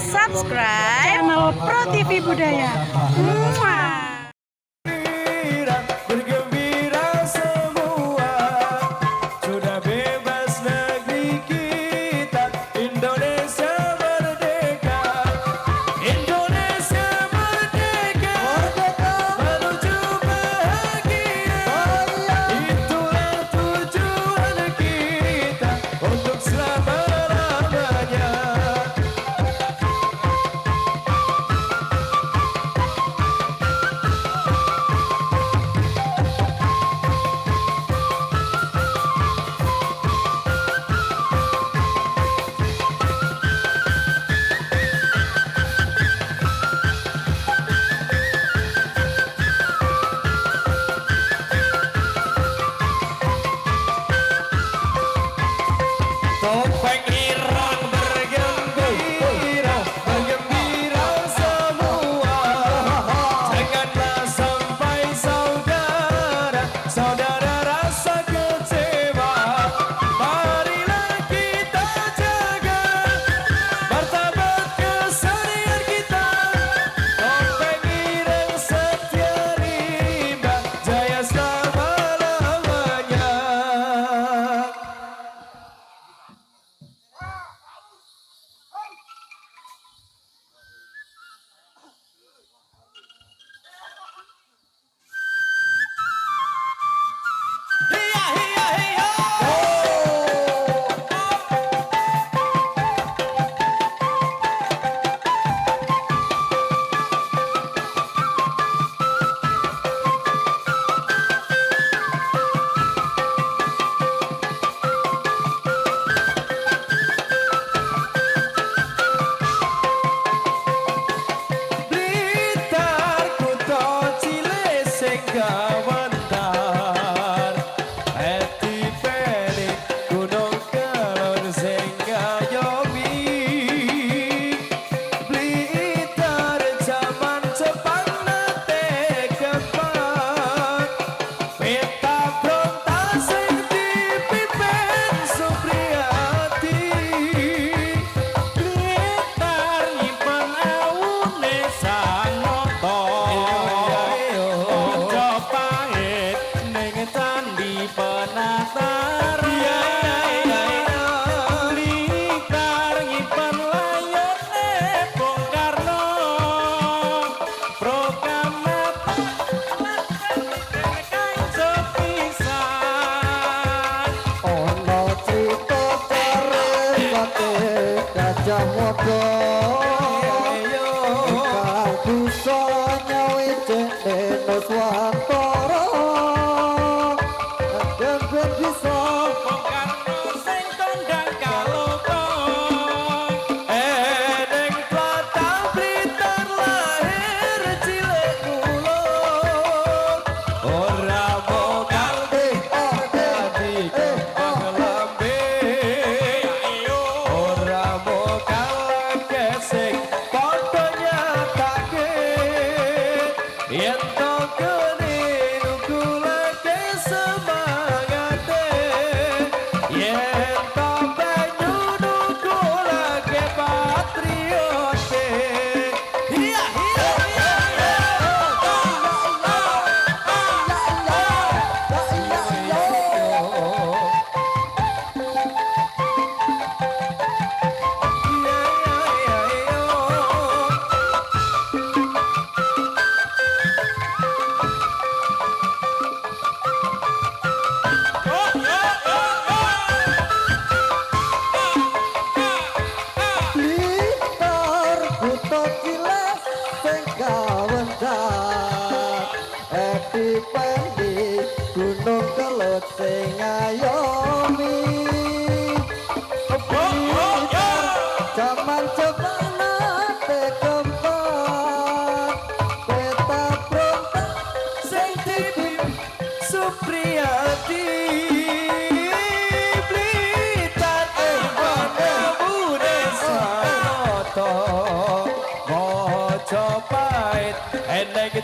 subscribe channel Pro TV Budaya.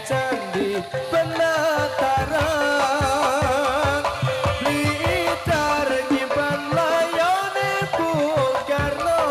Candi penataran Blitar nyimpan layone Bung Karno.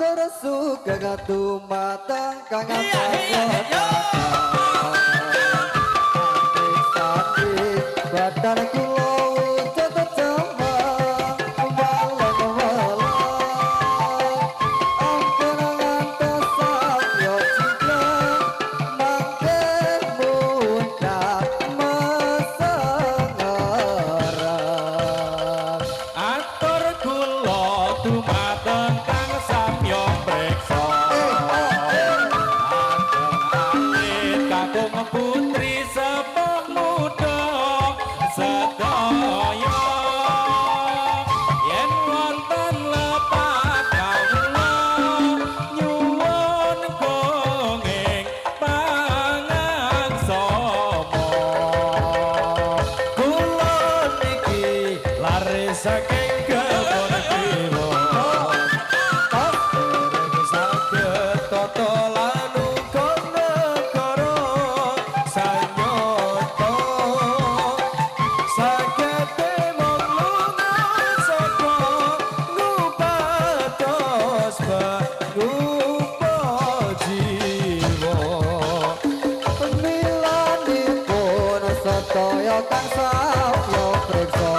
Sugeng dumateng kang badan kula wujud jembang walong-walong ampun ngantos saya cinta mangke mundak mesengerang atur kula dumateng kang samya preksa kakung putri sepuh muda sedaya yen wonten lepat kawula nyuwun kenging pangaksama kula niki lare saking kebon kiwa saged tata lan uga negara sanyata saged mung lunga sapa ngupados ngupa jiwa pemilanipun sedaya kang saya priksa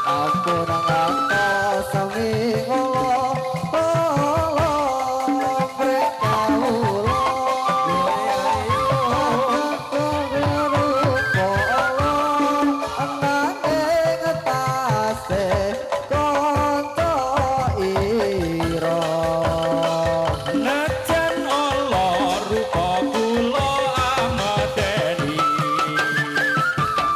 ampun ngantos sami najan Allah rupa kula amadeni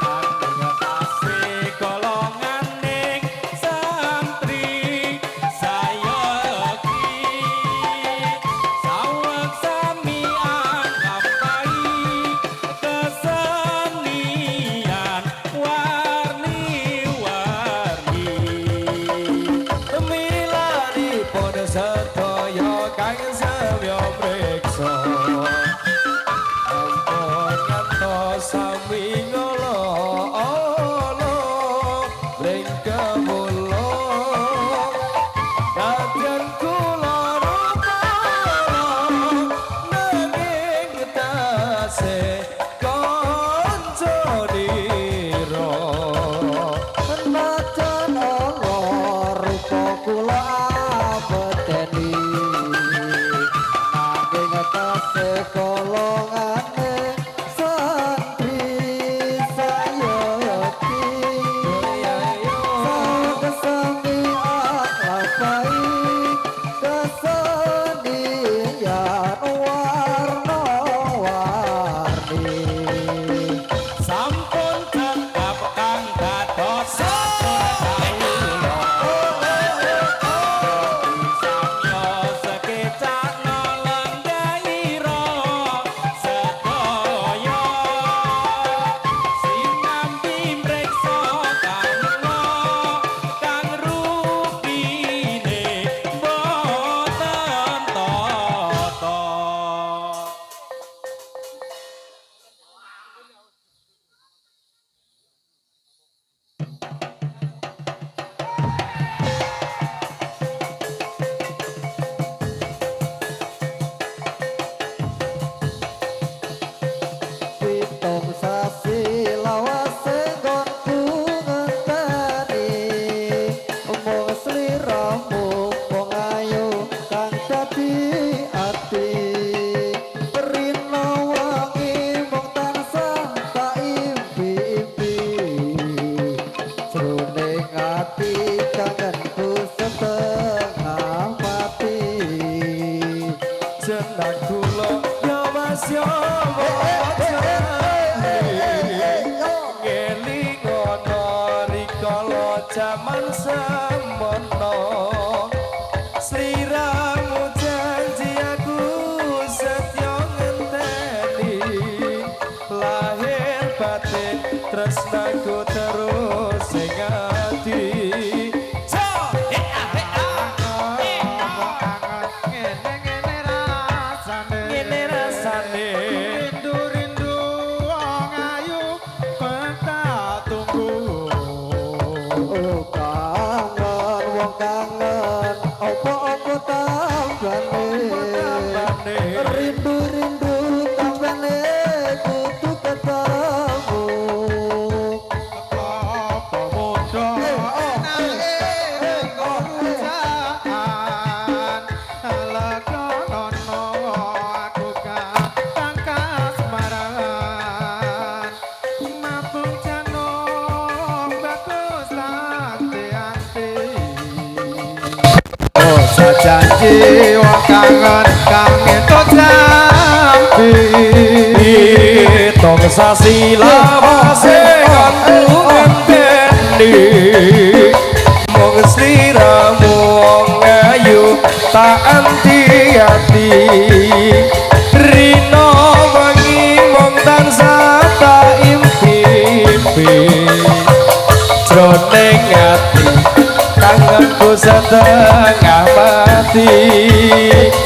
nanging tasih golonganing santri sayaki saweg samian kapai kesenian warni-warni milanipun sedaya kang samya preksa ampun ngantos sami ngolo-olo ring kawula kadyan kula nanging tasih kanca dira Najan Allah rupa kula abeteni nanging tasih golongane santri sayaki kesami aklapai kesenian warna-warni sampun cekap kang dados samya sekecak nolenggaira sedaya sinambi mreksa kawula kang rupine boten tata pitung sasi lawase nggonku ngenteni mung sliramu wong ayu kang dadi ati rina wangi mung tansah tak impi-impi jroning ati kangenku setengah mati jeneng kula ya mas ya ngelingono rikala jaman semono sliramu janji aku setya ngenteni lahir batin tresnaku terus sing ati ngene rasane Rindu-rindu wong ayu tak tunggu. kangen wong kangen opo-opo janji wong kangen kangen to jampi tong sasi lawase kantungan tendi mong sliramu wong ayu tak anti-ati rino wengi mong tansah tak impi-impi jroning ati kangenku setengah mati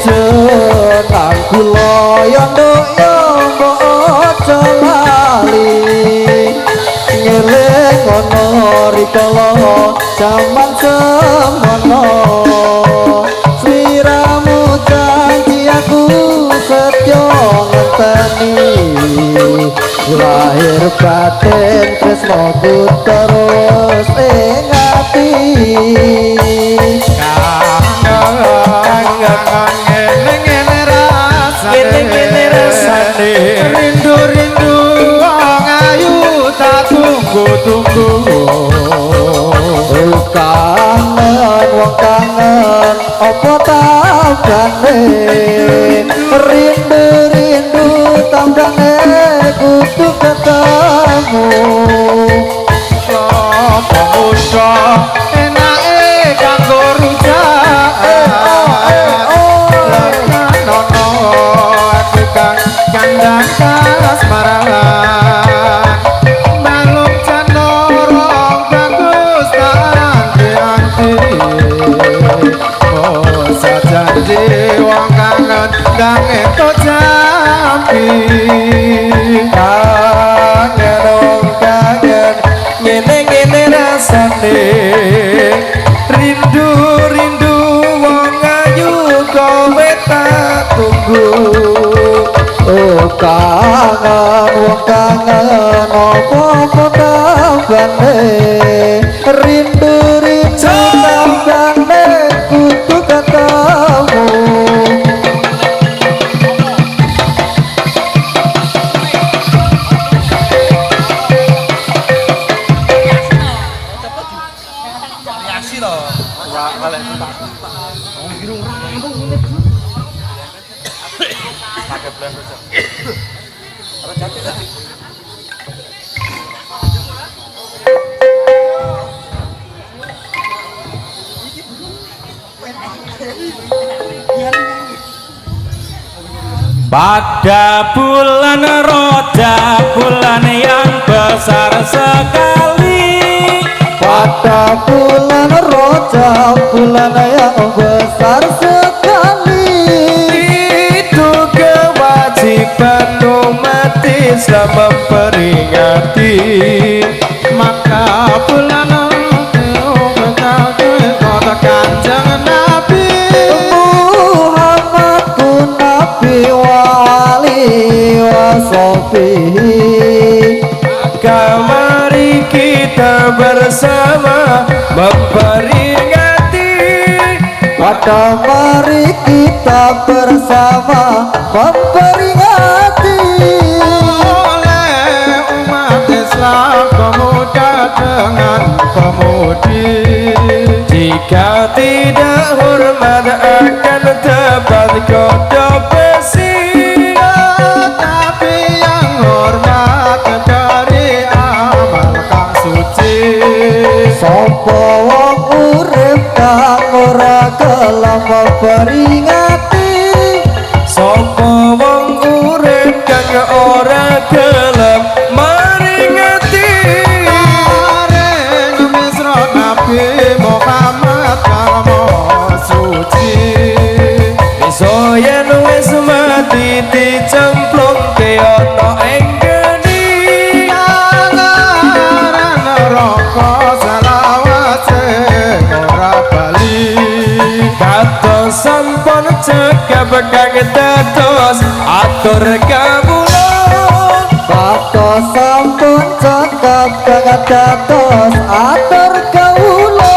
jenang kula yo nduk yo mbok aja lali ngeling ana rikala jaman semono sliramu janji aku setya ngenteni lahir batin tresnaku terus ing ati ngene rasane rindu-rindu wong ayu tak tunggu-tunggu kangen wong kangen apa tambane rindu-rindu tambane kudu ketemu sapa musa enake kanggo rujak nono aku kang kandang kasmaran malum canorong bagus anti-anti oh sajanji wong kangen kangen to jampi kangen wong kangen ngene-ngene rasane rindu-rindu wong ayu kowe tak tunggu oh kangen wong kangen apa tambane rindu-rindu tambane kudu ketemu pada bulan Rajab bulan yang besar sekali pada bulan Rajab bulan yang besar sekali itu kewajiban umat Islam memperingati maka bulan kota kanjeng Nabi Muhammad ku Nabi wali wasofi mari kita bersama memperingati pada mari kita bersama memperingati oleh umat Islam pemuda dengan pemudi jika tidak hormat akan dapat kodok besi tapi yang hormat dari amal kang suci sapa wong urip kang ora gelem memperingati sapa wong urip kang ora gelem meringati maring misra Nabi Muhammad kang maha suci iso yen wis mati dicemplungke ana ing geni angaran neraka selawase ora bali kados sampun cekap kang dados atur kawula kados sampun cekap kang dados atur kawula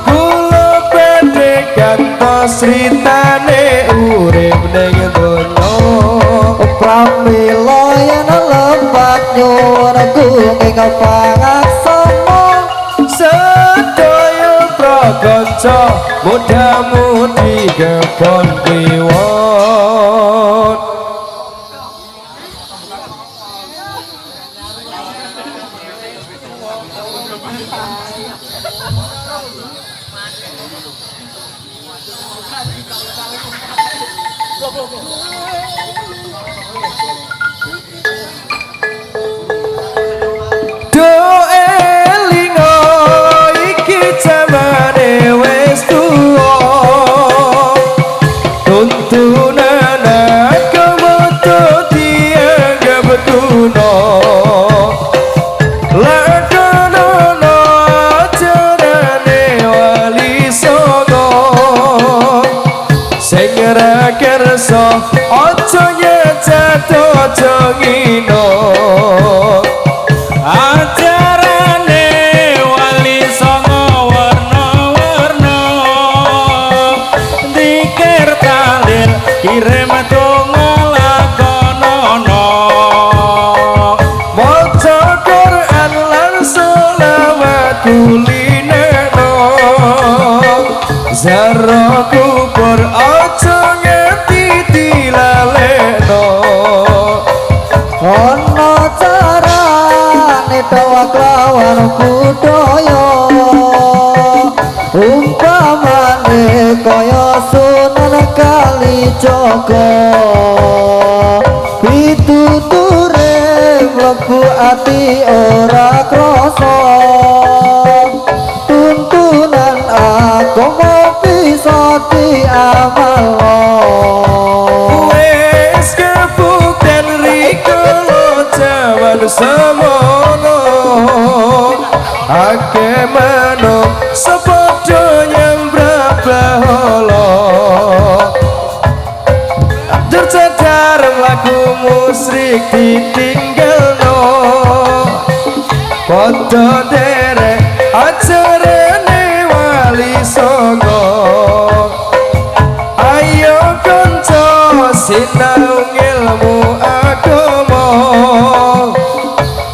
kula badhe gantos critane urip ning donya pramila yen lempat nyuwun ing pangaksana sedaya prakanca muda-mudi kebon kliwon. Ojo nyecat ojo ngino ajarane wali songo warna-warna dikir talir kirim donga lakonono maca Quran lan selawat kulineno zara kubur ojo ono carane dawa klawan budaya umpamane kaya Sunan Kalijaga pituture mlebu ati ora krasa tuntunan agama bisa diamalno semono ake mano sepodo nyembra baholo tercedar lagu musrik ditinggalno podo derek ajarane wali songo ayo konco sinau ilmu agama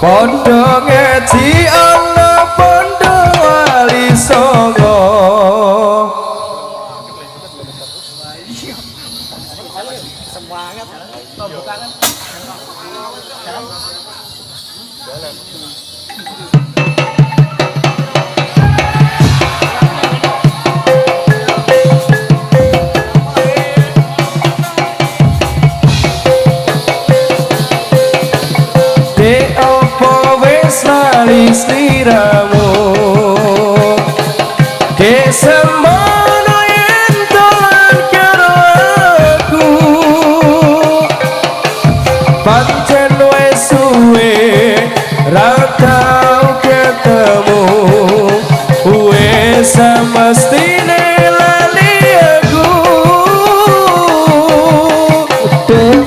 podo ngaji ana pondo wali songo sliramu kesemono yen dolan karo aku pancen wis suwe ra tau ketemu wis semestine lali aku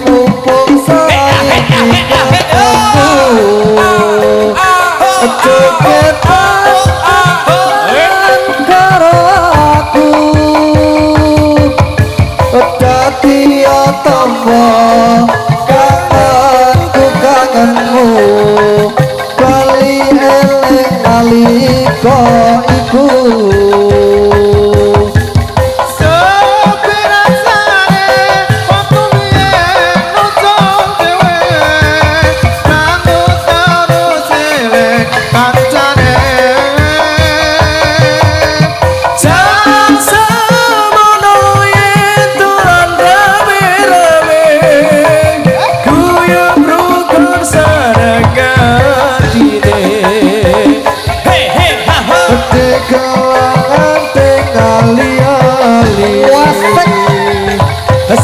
mumpung saiki karo aku dadi tampa kangenku kangenmu bali eling nalika iku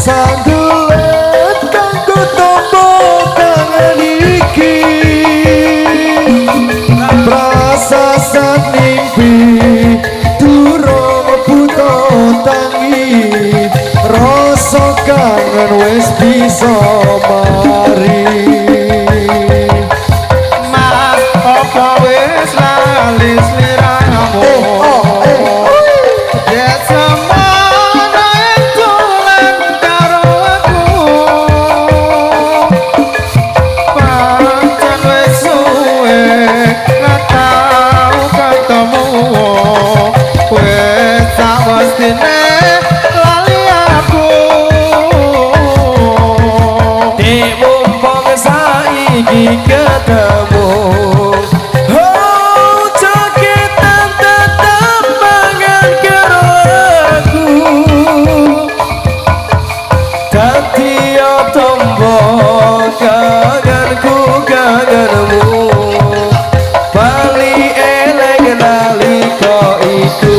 sandulet kanggo tombo kangen iki prasasan mimpi durung buta tangi rasa kangen wis bisa mari mas apa wis lali sliramu ketemu. Oh coketan tetap mangan karo aku, dadi tombo kangenku kangenmu, bali eleng nalika iku.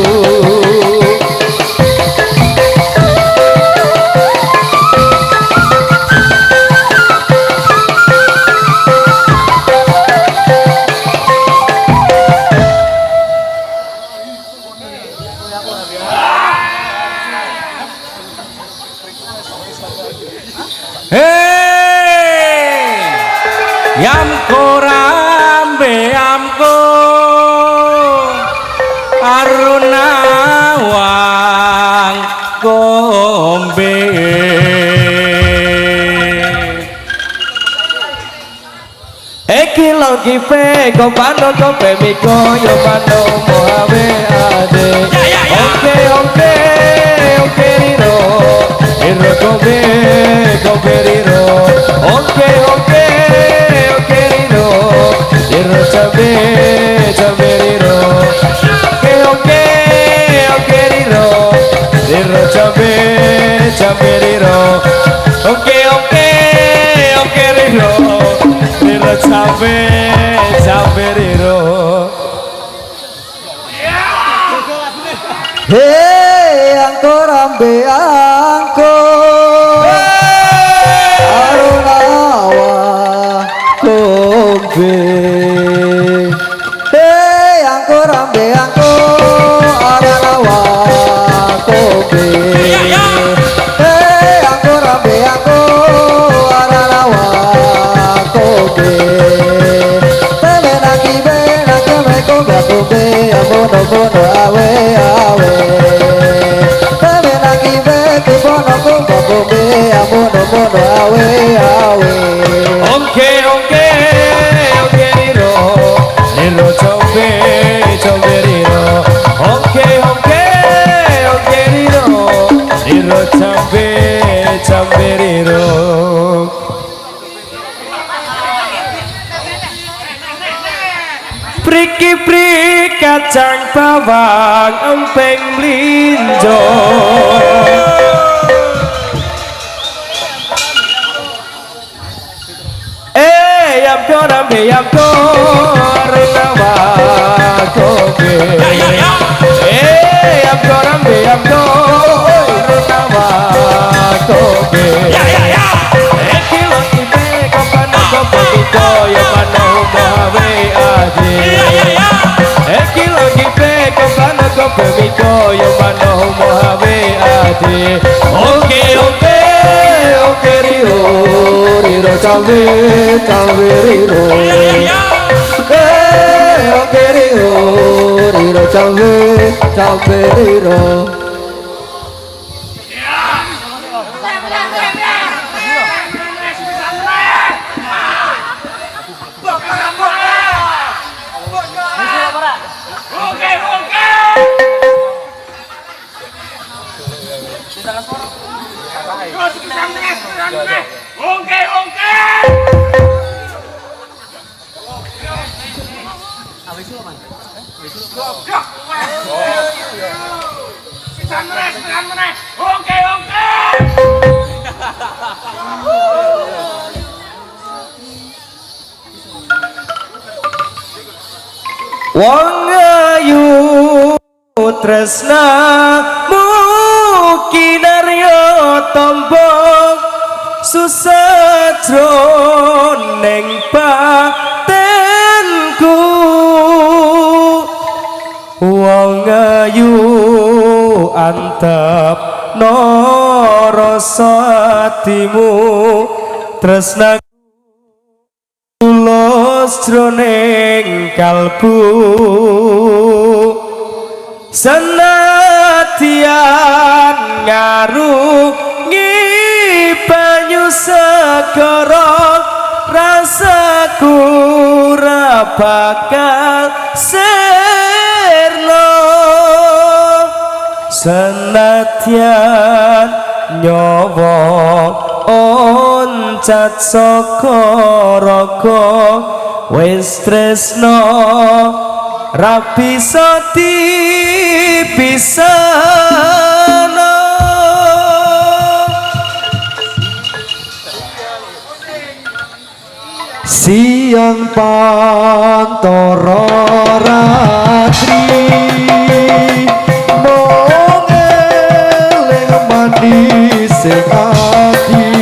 Yamko rambe yamko aruna wang gombe. Eki logi pe kompano kompe miko yo mano mohawe ade. Oke oke oke riro riro kombe kombe riro. Oke oke Iro chambe chambe riro, oke riro, iro chambe chambe riro, oke riro, iro chambe chambe riro. Hei angko rambe angko arunawa kombe. Hei angko rambe angko arunawa kombe. Hei angko rambe angko arunawa kombe. Tebe nakibe nakame kombe kombe amono mono awe awe. Tebe nakibe kubono kombe kombe amono mono awe awe. Oke riro, riro chambe chambe riro. Oke riro, riro chambe chambe riro. Priki prik kacang bawang empeng mlinjo. Yamko rambe yamko renawa kobe. Yamko rambe yamko renawa kobe. Kilo ibe kopano kobe kiko yamano mawe ade. Kilo ibe kopano kobe kiko yamano mawe ade. Oke riro riro chambe chambe riro. Oke riro riro chambe chambe riro. Wong ayu tresnamu kinarya tombo susatro neng patenku. Wong ayu antep no rasa atimu tresna jroning kalbu senadyan ngarungi banyu segara rasaku ra bakal sirna senadyan nyawa oncat saka raga wis tresno ra bisa dipisahno. Siang pantara ratri mung eling mandi sing ati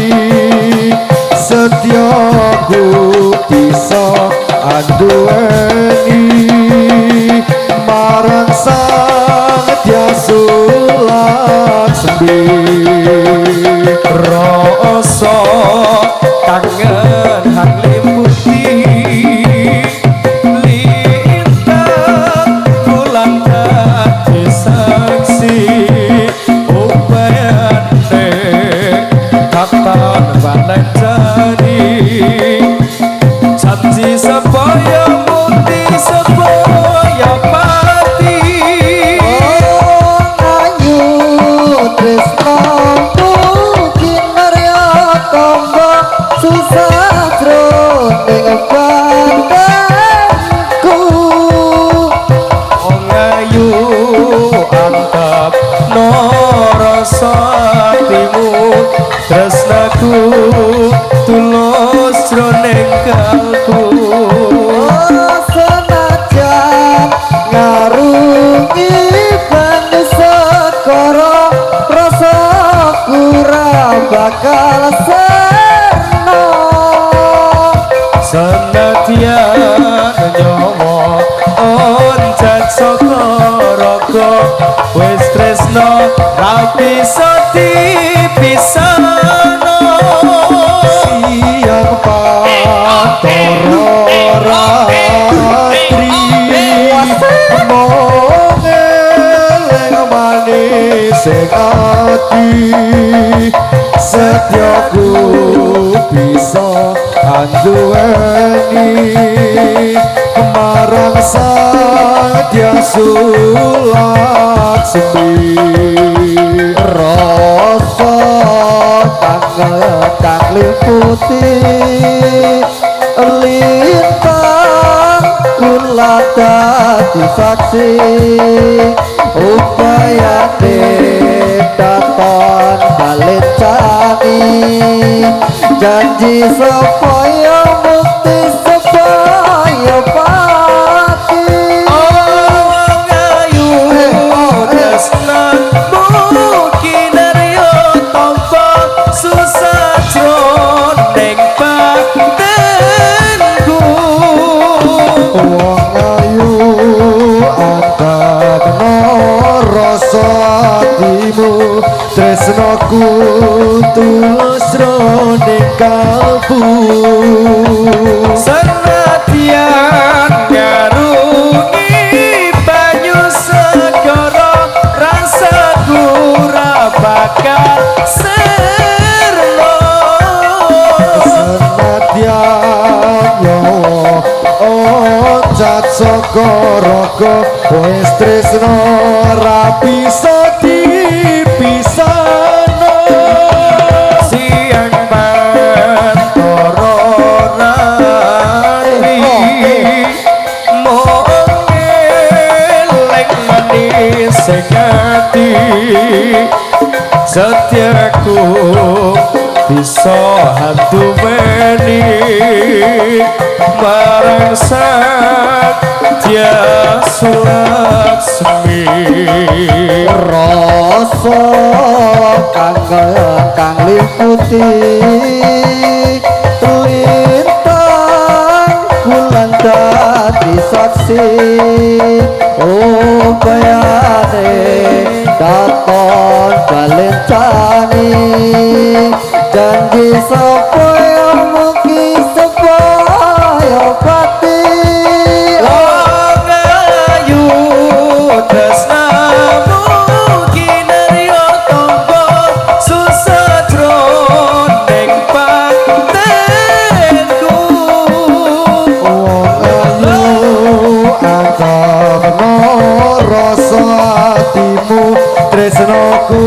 setyaku bisa anduweni marang sang Dyasulasmi rasa kangen hang limuti lintang bulan dadi saksi upayane kapan balik jadi janji supaya muti supaya pati ayu tresno kinarya tombo susah jroning badanku ayu antap no rasa atimu tresnaku tulus jroning kalbu senajan ngarungi banyu sekara rasaku ra bakal seno senadyan nyawa oncat saka raga wis tresno ra bisa dipisahno. siang pantara ratri mung eling manis sing ati setyaku bisa anduweni marang sang Dyasulasmi rasa kang liputi lintang kula dadi saksi upayane katon balecani janji supaya mukti supaya pati ayu tresnamu kinarya tanpa susah jroning badanku wong ayu angkatno rasa atimu tresnaku tulus jroning kalbu senadyan ngarungi banyu segara rasaku ra bakal serno senadyan nyawa oncat saka raga wis tresno ra bisa dipisahno siang pantara ratri mung eling manis sing ati setiaku bisa handuweni marang sang Dyasulasmi rasa kang liputi lintang bulan dadi saksi upayane katon balencani janji supaya mugi supaya pati ayu tresnamu kinarya tanpa susah jroning badanku wong ayu angkatno rasa atimu tresnaku